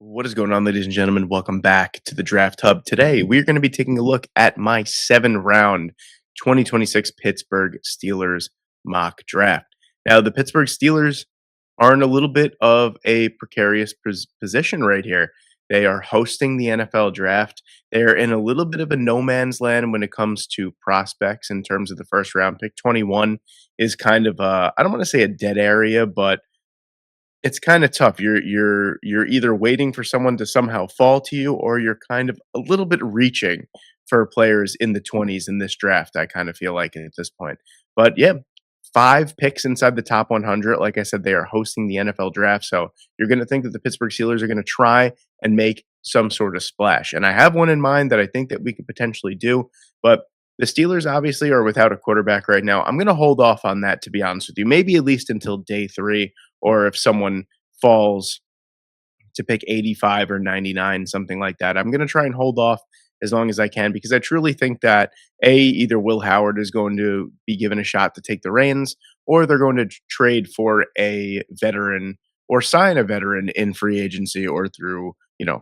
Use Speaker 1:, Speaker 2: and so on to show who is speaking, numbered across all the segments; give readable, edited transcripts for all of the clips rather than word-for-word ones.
Speaker 1: What is going on, ladies and gentlemen? Welcome back to the Draft Hub. Today, we're going to be taking a look at my 7 round 2026 Pittsburgh Steelers mock draft. Now, the Pittsburgh Steelers are in a little bit of a precarious position right here. They are hosting the NFL draft. They're in a little bit of a no man's land when it comes to prospects in terms of the first round pick. 21 is kind of I don't want to say a dead area, but it's kinda tough. You're either waiting for someone to somehow fall to you, or you're kind of a little bit reaching for players in the 20s in this draft, I kinda feel like at this point. But yeah, 5 picks inside the top 100. Like I said, they are hosting the NFL draft, so you're gonna think that the Pittsburgh Steelers are gonna try and make some sort of splash, and I have one in mind that I think that we could potentially do, but the Steelers obviously are without a quarterback right now. I'm gonna hold off on that, to be honest with you, maybe at least until day 3, or if someone falls to pick 85 or 99, something like that. I'm going to try and hold off as long as I can because I truly think that either Will Howard is going to be given a shot to take the reins, or they're going to trade for a veteran or sign a veteran in free agency or through,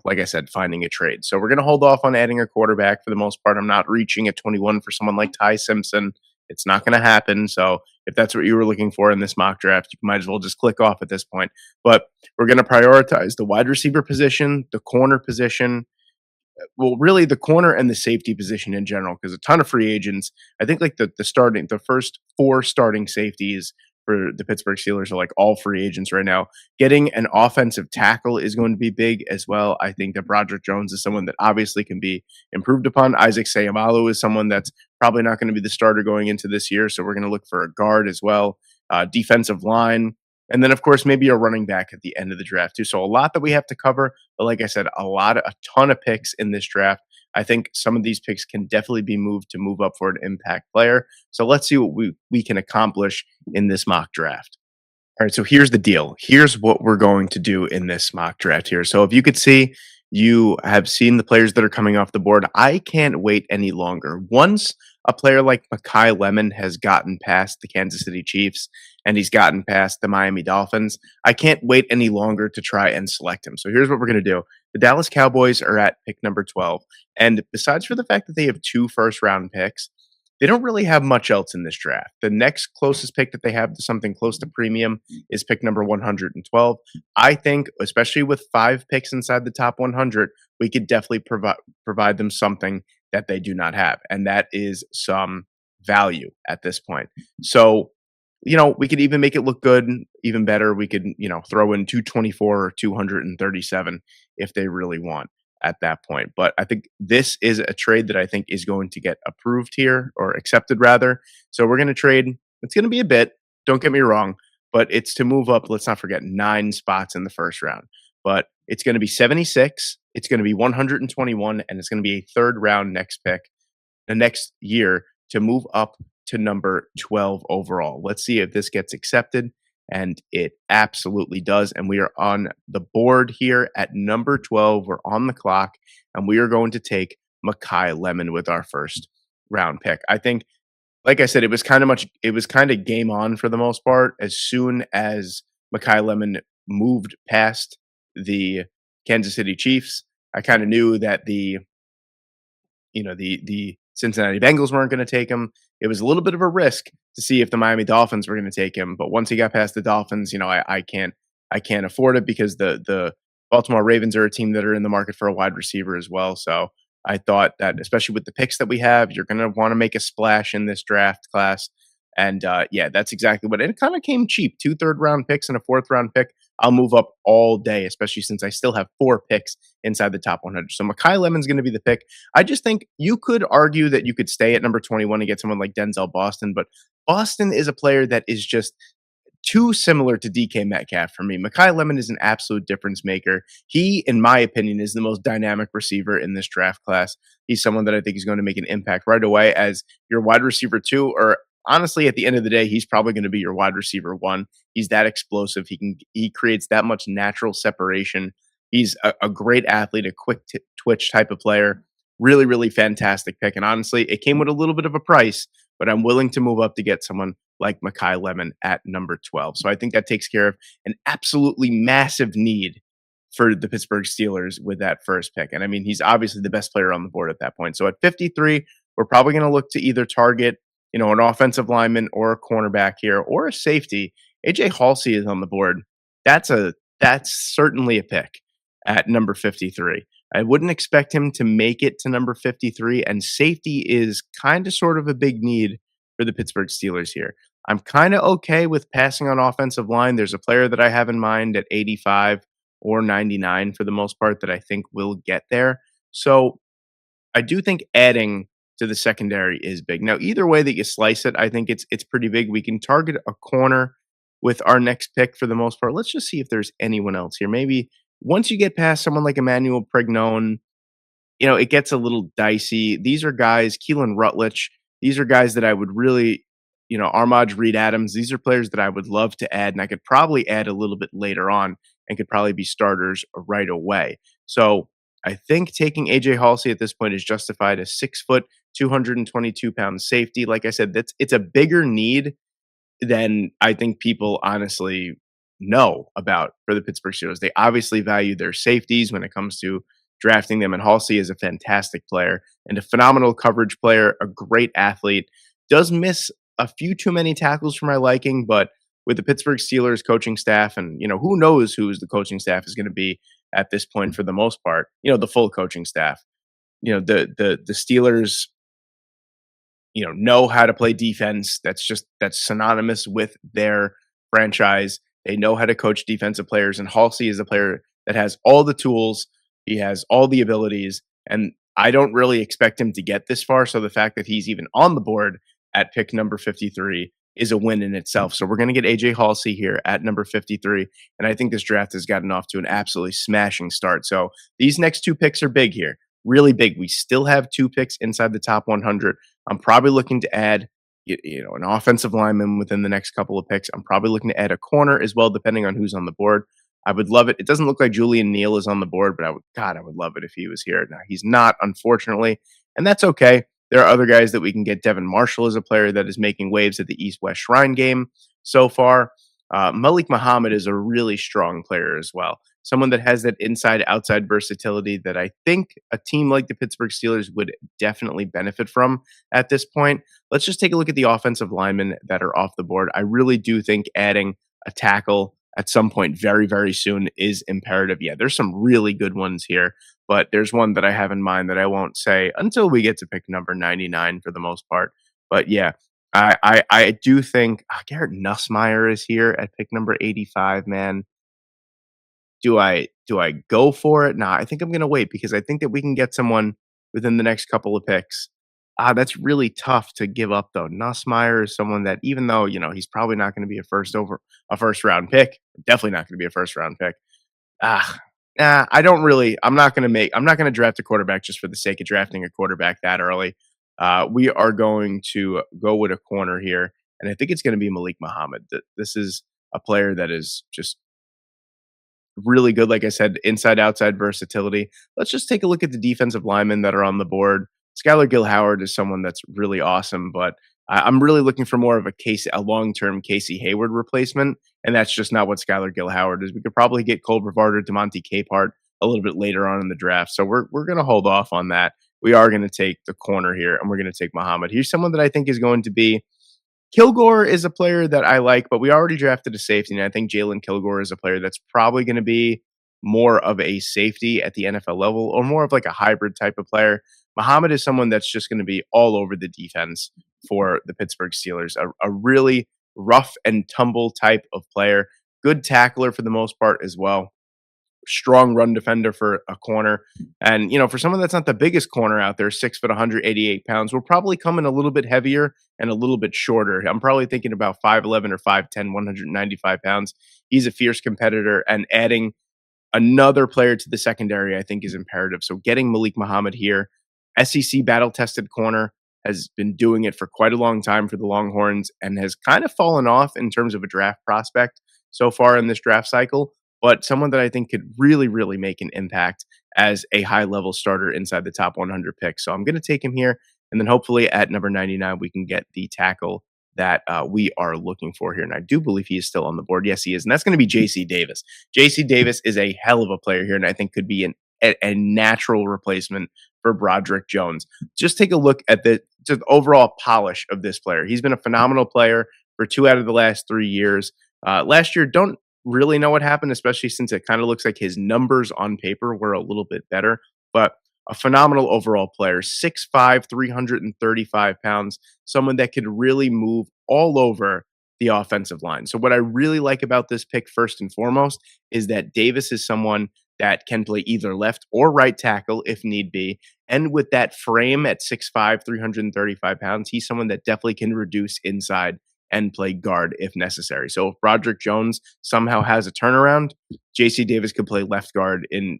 Speaker 1: like I said, finding a trade. So we're going to hold off on adding a quarterback for the most part. I'm not reaching at 21 for someone like Ty Simpson. It's not going to happen. So if that's what you were looking for in this mock draft, you might as well just click off at this point. But we're going to prioritize the wide receiver position, the corner position, well, really the corner and the safety position in general, because a ton of free agents. I think like the first 4 starting safeties for the Pittsburgh Steelers are like all free agents right now. Getting an offensive tackle is going to be big as well. I think that Broderick Jones is someone that obviously can be improved upon. Isaac Sayamalu is someone that's probably not going to be the starter going into this year, so we're going to look for a guard as well. Defensive line, and then, of course, maybe a running back at the end of the draft, too. So a lot that we have to cover. But like I said, a ton of picks in this draft. I think some of these picks can definitely be moved to move up for an impact player. So let's see what we can accomplish in this mock draft. All right, so here's the deal. Here's what we're going to do in this mock draft here. So if you could see, you have seen the players that are coming off the board. I can't wait any longer. Once a player like Makai Lemon has gotten past the Kansas City Chiefs and he's gotten past the Miami Dolphins, I can't wait any longer to try and select him. So here's what we're going to do. The Dallas Cowboys are at pick number 12. And besides for the fact that they have 2 first round picks, they don't really have much else in this draft. The next closest pick that they have to something close to premium is pick number 112. I think, especially with 5 picks inside the top 100, we could definitely provide them something that they do not have, and that is some value at this point. So, we could even make it look good, even better. We could, throw in 224 or 237 if they really want at that point. But I think this is a trade that I think is going to get approved here, or accepted rather. So we're going to trade. It's going to be a bit, don't get me wrong, but it's to move up. Let's not forget 9 spots in the first round. But it's going to be 76, it's going to be 121, and it's going to be a third round next pick the next year to move up to number 12 overall. Let's see if this gets accepted. And it absolutely does. And we are on the board here at number 12. We're on the clock, and we are going to take Makai Lemon with our first round pick. I think, like I said, it was kind of game on for the most part. As soon as Makai Lemon moved past the Kansas City Chiefs, I kind of knew that the Cincinnati Bengals weren't going to take him. It was a little bit of a risk to see if the Miami Dolphins were going to take him, but once he got past the Dolphins, I can't afford it because the Baltimore Ravens are a team that are in the market for a wide receiver as well. So I thought that, especially with the picks that we have, you're going to want to make a splash in this draft class. And yeah, that's exactly what it kind of came cheap. 2 third-round picks and a 4th-round pick. I'll move up all day, especially since I still have 4 picks inside the top 100. So Makai Lemon's going to be the pick. I just think you could argue that you could stay at number 21 and get someone like Denzel Boston, but Boston is a player that is just too similar to DK Metcalf for me. Makai Lemon is an absolute difference maker. He, in my opinion, is the most dynamic receiver in this draft class. He's someone that I think is going to make an impact right away as your wide receiver 2, or honestly, at the end of the day, he's probably going to be your wide receiver 1. He's that explosive. He creates that much natural separation. He's a great athlete, a quick twitch type of player. Really, really fantastic pick. And honestly, it came with a little bit of a price, but I'm willing to move up to get someone like Makai Lemon at number 12. So I think that takes care of an absolutely massive need for the Pittsburgh Steelers with that first pick. And I mean, he's obviously the best player on the board at that point. So at 53, we're probably going to look to either target, an offensive lineman or a cornerback here or a safety. AJ Halsey is on the board. That's certainly a pick at number 53. I wouldn't expect him to make it to number 53, and safety is kind of sort of a big need for the Pittsburgh Steelers here. I'm kind of okay with passing on offensive line. There's a player that I have in mind at 85 or 99 for the most part that I think will get there. So I do think adding to the secondary is big. Now, either way that you slice it, I think it's pretty big. We can target a corner with our next pick for the most part. Let's just see if there's anyone else here. Maybe once you get past someone like Emmanuel Prignone, it gets a little dicey. These are guys, Keelan Rutledge, these are guys that I would really, Armaj Reed Adams, these are players that I would love to add, and I could probably add a little bit later on and could probably be starters right away. So I think taking AJ Halsey at this point is justified. A 6 foot, 222 pound safety. Like I said, it's a bigger need than I think people honestly know about for the Pittsburgh Steelers. They obviously value their safeties when it comes to drafting them, and Halsey is a fantastic player and a phenomenal coverage player, a great athlete. Does miss a few too many tackles for my liking, but with the Pittsburgh Steelers coaching staff, and who knows who's the coaching staff is going to be at this point for the most part, the full coaching staff. The Steelers know how to play defense. That's synonymous with their franchise. They know how to coach defensive players, and Halsey is a player that has all the tools. He has all the abilities, and I don't really expect him to get this far. So the fact that he's even on the board at pick number 53 is a win in itself. So we're going to get AJ Halsey here at number 53, and I think this draft has gotten off to an absolutely smashing start. So these next two picks are big here, really big. We still have two picks inside the top 100. I'm probably looking to add, an offensive lineman within the next couple of picks. I'm probably looking to add a corner as well, depending on who's on the board. I would love it. It doesn't look like Julian Neal is on the board, but I would love it if he was here. Now he's not, unfortunately, and that's okay. There are other guys that we can get. Devin Marshall is a player that is making waves at the East-West Shrine game so far. Malik Muhammad is a really strong player as well. Someone that has that inside-outside versatility that I think a team like the Pittsburgh Steelers would definitely benefit from at this point. Let's just take a look at the offensive linemen that are off the board. I really do think adding a tackle at some point very, very soon is imperative. Yeah, there's some really good ones here, but there's one that I have in mind that I won't say until we get to pick number 99 for the most part. But yeah, I do think Garrett Nussmeier is here at pick number 85, man. Do I go for it? Nah, I think I'm gonna wait because I think that we can get someone within the next couple of picks. That's really tough to give up though. Nussmeier is someone that even though, he's probably not going to be a first round pick, definitely not going to be a first round pick. Ah, I don't really I'm not gonna draft a quarterback just for the sake of drafting a quarterback that early. We are going to go with a corner here, and I think it's gonna be Malik Muhammad. This is a player that is just really good. Like I said, inside outside versatility. Let's just take a look at the defensive linemen that are on the board. Skylar Gill Howard is someone that's really awesome, but I'm really looking for more of a long term Casey Hayward replacement, and that's just not what Skylar Gill Howard is. We could probably get Cole Brevard or DeMonte Capehart a little bit later on in the draft, so we're going to hold off on that. We are going to take the corner here, and we're going to take Muhammad. He's someone that I think is going to be Kilgore is a player that I like, but we already drafted a safety, and I think Jalen Kilgore is a player that's probably going to be more of a safety at the NFL level or more of like a hybrid type of player. Muhammad is someone that's just going to be all over the defense for the Pittsburgh Steelers, a really rough and tumble type of player, good tackler for the most part as well. Strong run defender for a corner. And, for someone that's not the biggest corner out there, 6 foot, 188 pounds, will probably come in a little bit heavier and a little bit shorter. I'm probably thinking about 5'11 or 5'10, 195 pounds. He's a fierce competitor, and adding another player to the secondary, I think, is imperative. So getting Malik Muhammad here, SEC battle tested corner, has been doing it for quite a long time for the Longhorns and has kind of fallen off in terms of a draft prospect so far in this draft cycle, but someone that I think could really, really make an impact as a high level starter inside the top 100 picks. So I'm going to take him here. And then hopefully at number 99, we can get the tackle that we are looking for here. And I do believe he is still on the board. Yes, he is. And that's going to be JC Davis. JC Davis is a hell of a player here, and I think could be a natural replacement for Broderick Jones. Just take a look at the just overall polish of this player. He's been a phenomenal player for 2 out of the last 3 years. Last year, don't really know what happened, especially since it kind of looks like his numbers on paper were a little bit better. But a phenomenal overall player, 6'5", 335 pounds, someone that could really move all over the offensive line. So, what I really like about this pick, first and foremost, is that Davis is someone that can play either left or right tackle if need be. And with that frame at 6'5", 335 pounds, he's someone that definitely can reduce inside and play guard if necessary. So if Broderick Jones somehow has a turnaround, JC Davis could play left guard in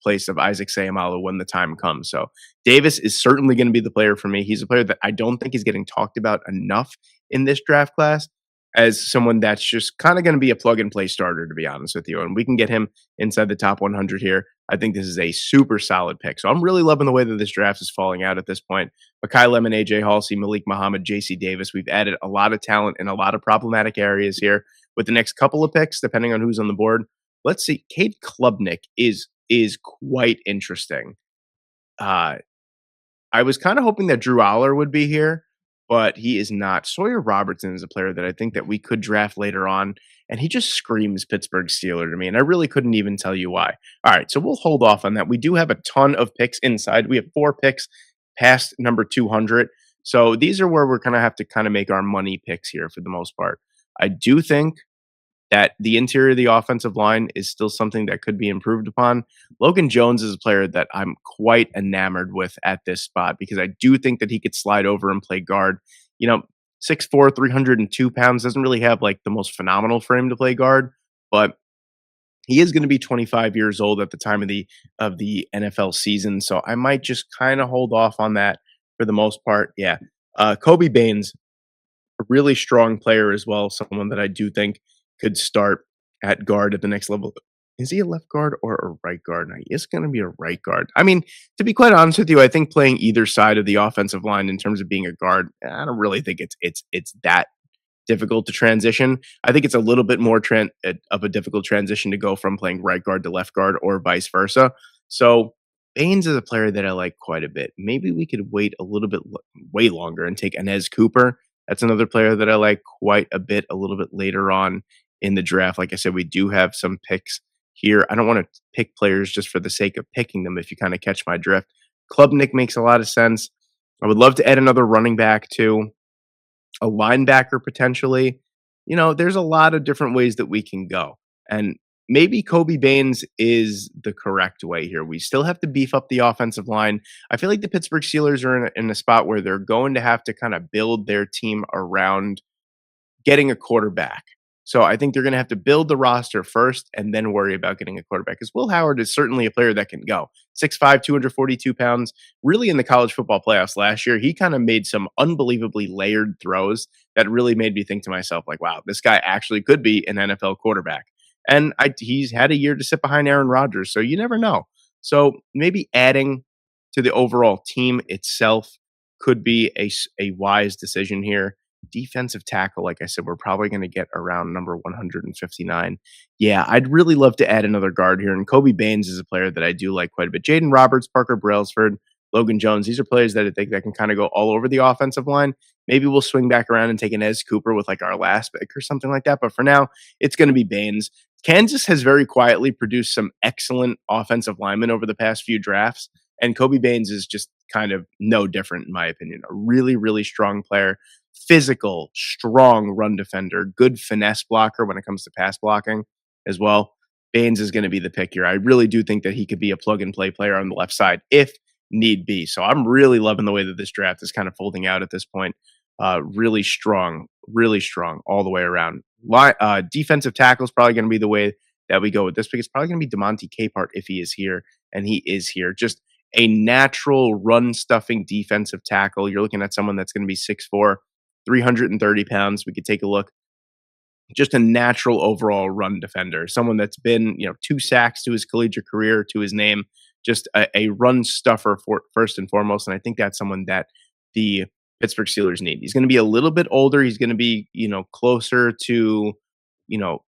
Speaker 1: place of Isaac Seumalo when the time comes. So Davis is certainly going to be the player for me. He's a player that I don't think is getting talked about enough in this draft class as someone that's just kind of going to be a plug and play starter, to be honest with you. And we can get him inside the top 100 here. I think this is a super solid pick. So I'm really loving the way that this draft is falling out at this point. Makai Lemon, AJ Halsey, Malik Muhammad, JC Davis. We've added a lot of talent in a lot of problematic areas here. With the next couple of picks, depending on who's on the board, let's see. Cade Klubnik is quite interesting. I was kind of hoping that Drew Aller would be here, but he is not. Sawyer Robertson is a player that I think that we could draft later on, and he just screams Pittsburgh Steeler to me, and I really couldn't even tell you why. All right, so we'll hold off on that. We do have a ton of picks inside. We have 4 picks past number 200. So these are where we're going to have to kind of make our money picks here for the most part. I do think that the interior of the offensive line is still something that could be improved upon. Logan Jones is a player that I'm quite enamored with at this spot because I do think that he could slide over and play guard. You know, 6'4", 302 pounds, doesn't really have like the most phenomenal frame to play guard, but he is going to be 25 years old at the time of the NFL season. So I might just kind of hold off on that for the most part. Yeah. Kobe Baines, a really strong player as well, someone that I do think could start at guard at the next level. Is he a left guard or a right guard? No, he is going to be a right guard. I mean, to be quite honest with you, I think playing either side of the offensive line in terms of being a guard, I don't really think it's that difficult to transition. I think it's a little bit more of a difficult transition to go from playing right guard to left guard or vice versa. So Baines is a player that I like quite a bit. Maybe we could wait a little bit way longer and take Inez Cooper. That's another player that I like quite a bit a little bit later on in the draft. Like I said, we do have some picks here. I don't want to pick players just for the sake of picking them, if you kind of catch my drift. Klubnik makes a lot of sense. I would love to add another running back too, a linebacker potentially. You know, there's a lot of different ways that we can go. And maybe Kobe Baines is the correct way here. We still have to beef up the offensive line. I feel like the Pittsburgh Steelers are in a spot where they're going to have to kind of build their team around getting a quarterback. So I think they're going to have to build the roster first and then worry about getting a quarterback. Because Will Howard is certainly a player that can go. 6'5", 242 pounds. Really in the college football playoffs last year, he kind of made some unbelievably layered throws that really made me think to myself, like, wow, this guy actually could be an NFL quarterback. And he's had a year to sit behind Aaron Rodgers, so you never know. So maybe adding to the overall team itself could be a wise decision here. Defensive tackle, like I said, we're probably going to get around number 159. Yeah, I'd really love to add another guard here. And Kobe Baines is a player that I do like quite a bit. Jaden Roberts, Parker Brailsford, Logan Jones, these are players that I think that can kind of go all over the offensive line. Maybe we'll swing back around and take an Ez Cooper with like our last pick or something like that. But for now, it's going to be Baines. Kansas has very quietly produced some excellent offensive linemen over the past few drafts. And Kobe Baines is just kind of no different, in my opinion. A really, really strong player. Physical, strong run defender, good finesse blocker when it comes to pass blocking as well. Baines is going to be the pick here. I really do think that he could be a plug and play player on the left side if need be. So I'm really loving the way that this draft is kind of folding out at this point. Really strong all the way around. Defensive tackle is probably going to be the way that we go with this pick. It's probably going to be DeMonte Capehart if he is here, and he is here. Just a natural run stuffing defensive tackle. You're looking at someone that's going to be 6'4", 330 pounds. We could take a look. Just a natural overall run defender. Someone that's been, 2 sacks to his collegiate career, to his name. Just a run stuffer first and foremost. And I think that's someone that the Pittsburgh Steelers need. He's going to be a little bit older. He's going to be, closer to, you know,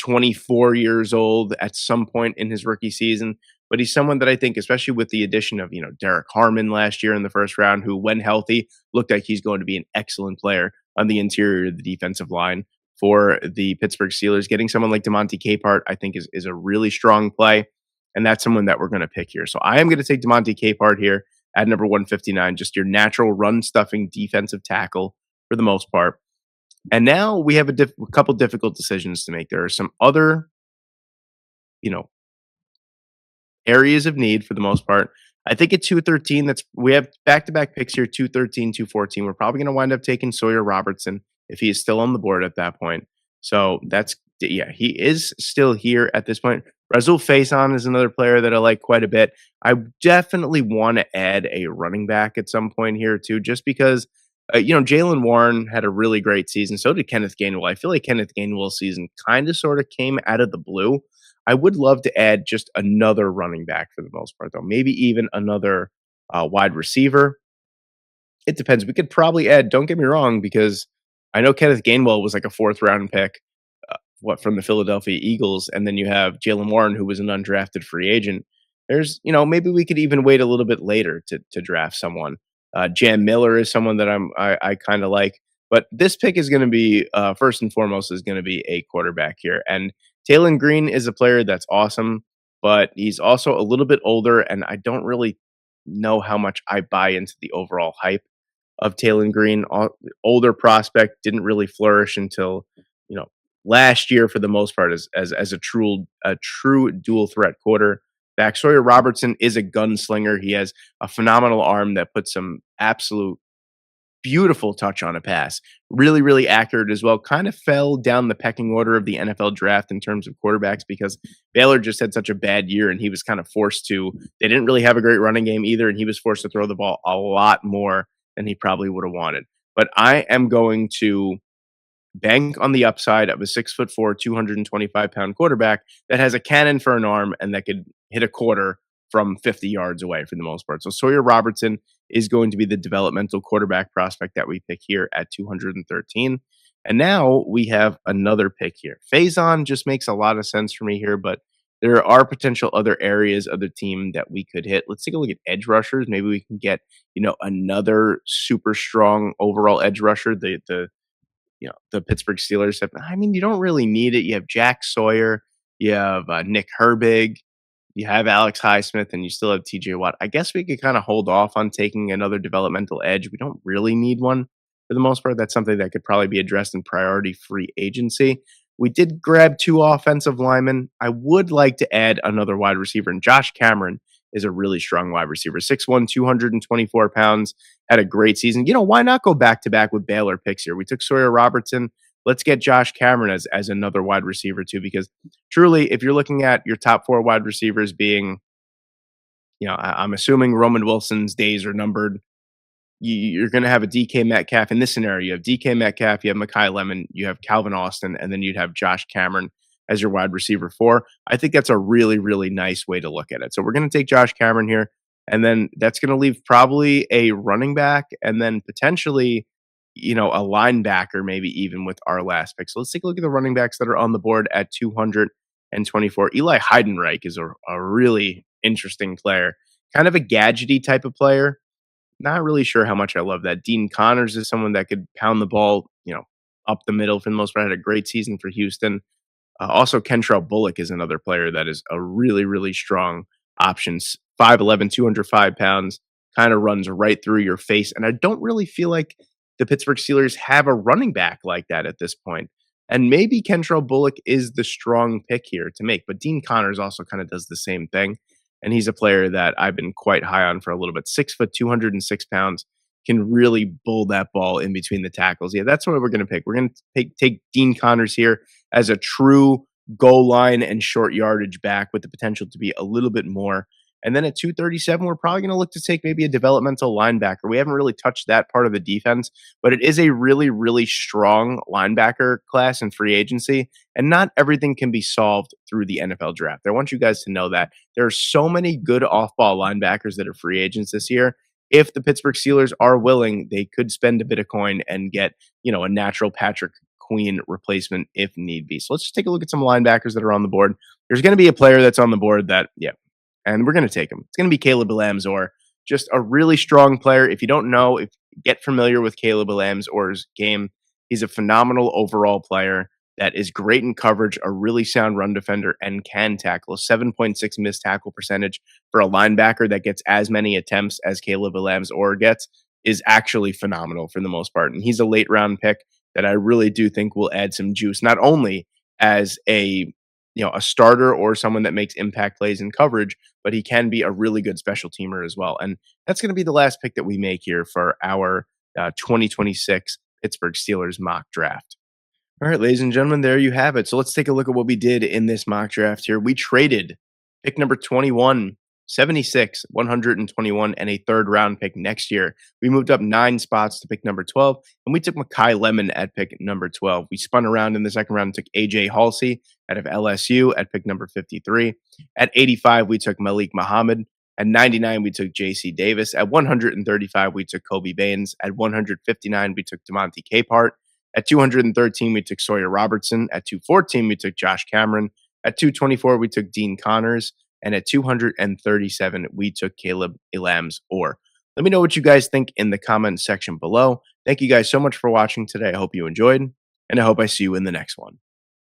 Speaker 1: 24 years old at some point in his rookie season. But he's someone that I think, especially with the addition of, Derek Harmon last year in the first round, who, when healthy, looked like he's going to be an excellent player on the interior of the defensive line for the Pittsburgh Steelers. Getting someone like DeMonte Capehart, I think, is a really strong play. And that's someone that we're going to pick here. So I am going to take DeMonte Capehart here at number 159, just your natural run stuffing defensive tackle for the most part. And now we have a couple difficult decisions to make. There are some other, you know, areas of need for the most part. I think at 213, we have back-to-back picks here, 213, 214. We're probably going to wind up taking Sawyer Robertson if he is still on the board at that point. So yeah, he is still here at this point. Razul Faison is another player that I like quite a bit. I definitely want to add a running back at some point here too, just because Jalen Warren had a really great season. So did Kenneth Gainwell. I feel like Kenneth Gainwell's season kind of sort of came out of the blue. I would love to add just another running back for the most part, though. Maybe even another wide receiver. It depends. We could probably add, don't get me wrong, because I know Kenneth Gainwell was like a fourth round pick, from the Philadelphia Eagles. And then you have Jalen Warren, who was an undrafted free agent. Maybe we could even wait a little bit later to draft someone. Jam Miller is someone that I kind of like. But this pick is going to be, first and foremost, is going to be a quarterback here. And Taylon Green is a player that's awesome, but he's also a little bit older, and I don't really know how much I buy into the overall hype of Taylon Green. Older prospect, didn't really flourish until you know last year for the most part as a true dual threat quarterback. Sawyer Robertson is a gunslinger. He has a phenomenal arm that puts some absolute beautiful touch on a pass. Really, really accurate as well. Kind of fell down the pecking order of the NFL draft in terms of quarterbacks because Baylor just had such a bad year and he was kind of forced to. They didn't really have a great running game either, and he was forced to throw the ball a lot more than he probably would have wanted. But I am going to bank on the upside of a 6'4", 225-pound quarterback that has a cannon for an arm and that could hit a quarter from 50 yards away for the most part. So Sawyer Robertson is going to be the developmental quarterback prospect that we pick here at 213. And now we have another pick here. Faison just makes a lot of sense for me here, but there are potential other areas of the team that we could hit. Let's take a look at edge rushers. Maybe we can get, another super strong overall edge rusher. The Pittsburgh Steelers have. I mean, you don't really need it. You have Jack Sawyer, you have Nick Herbig, you have Alex Highsmith, and you still have TJ Watt. I guess we could kind of hold off on taking another developmental edge. We don't really need one for the most part. That's something that could probably be addressed in priority free agency. We did grab 2 offensive linemen. I would like to add another wide receiver, and Josh Cameron is a really strong wide receiver. 6'1", 224 pounds, had a great season. Why not go back-to-back with Baylor picks here? We took Sawyer Robertson. Let's get Josh Cameron as another wide receiver too, because truly, if you're looking at your top 4 wide receivers being, I'm assuming Roman Wilson's days are numbered. You're going to have a DK Metcalf. In this scenario, you have DK Metcalf, you have Mekhi Lemon, you have Calvin Austin, and then you'd have Josh Cameron as your wide receiver 4. I think that's a really, really nice way to look at it. So we're going to take Josh Cameron here, and then that's going to leave probably a running back and then potentially, a linebacker, maybe even with our last pick. So let's take a look at the running backs that are on the board at 224. Eli Heidenreich is a really interesting player, kind of a gadgety type of player. Not really sure how much I love that. Dean Connors is someone that could pound the ball, up the middle for the most part. Had a great season for Houston. Also, Kentrell Bullock is another player that is a really, really strong option. 5'11", 205 pounds, kind of runs right through your face. And I don't really feel like the Pittsburgh Steelers have a running back like that at this point. And maybe Kentrell Bullock is the strong pick here to make. But Dean Connors also kind of does the same thing. And he's a player that I've been quite high on for a little bit. 6 foot, 206 pounds, can really bull that ball in between the tackles. Yeah, that's what we're going to pick. We're going to take Dean Connors here as a true goal line and short yardage back with the potential to be a little bit more. And then at 237, we're probably going to look to take maybe a developmental linebacker. We haven't really touched that part of the defense, but it is a really, really strong linebacker class in free agency. And not everything can be solved through the NFL draft. I want you guys to know that there are so many good off-ball linebackers that are free agents this year. if the Pittsburgh Steelers are willing, they could spend a bit of coin and get, a natural Patrick Queen replacement if need be. So let's just take a look at some linebackers that are on the board. There's going to be a player that's on the board that, yeah, and we're going to take him. It's going to be Caleb Elamzor, just a really strong player. If you don't know, if get familiar with Caleb Elamzor's game, he's a phenomenal overall player that is great in coverage, a really sound run defender, and can tackle. A 7.6 missed tackle percentage for a linebacker that gets as many attempts as Caleb Elamzor gets is actually phenomenal for the most part. And he's a late round pick that I really do think will add some juice, not only as a starter or someone that makes impact plays in coverage, but he can be a really good special teamer as well. And that's going to be the last pick that we make here for our 2026 Pittsburgh Steelers mock draft. All right, ladies and gentlemen, there you have it. So let's take a look at what we did in this mock draft here. We traded pick number 21, 76, 121, and a third round pick next year. We moved up 9 spots to pick number 12, and we took Makai Lemon at pick number 12. We spun around in the second round and took AJ Halsey out of LSU at pick number 53. At 85, we took Malik Muhammad. At 99, we took JC Davis. At 135, we took Kobe Baines. At 159, we took DeMonte Capehart. At 213, we took Sawyer Robertson. At 214, we took Josh Cameron. At 224, we took Dean Connors. And at 237, we took Caleb Elamzor. Let me know what you guys think in the comment section below. Thank you guys so much for watching today. I hope you enjoyed, and I hope I see you in the next one.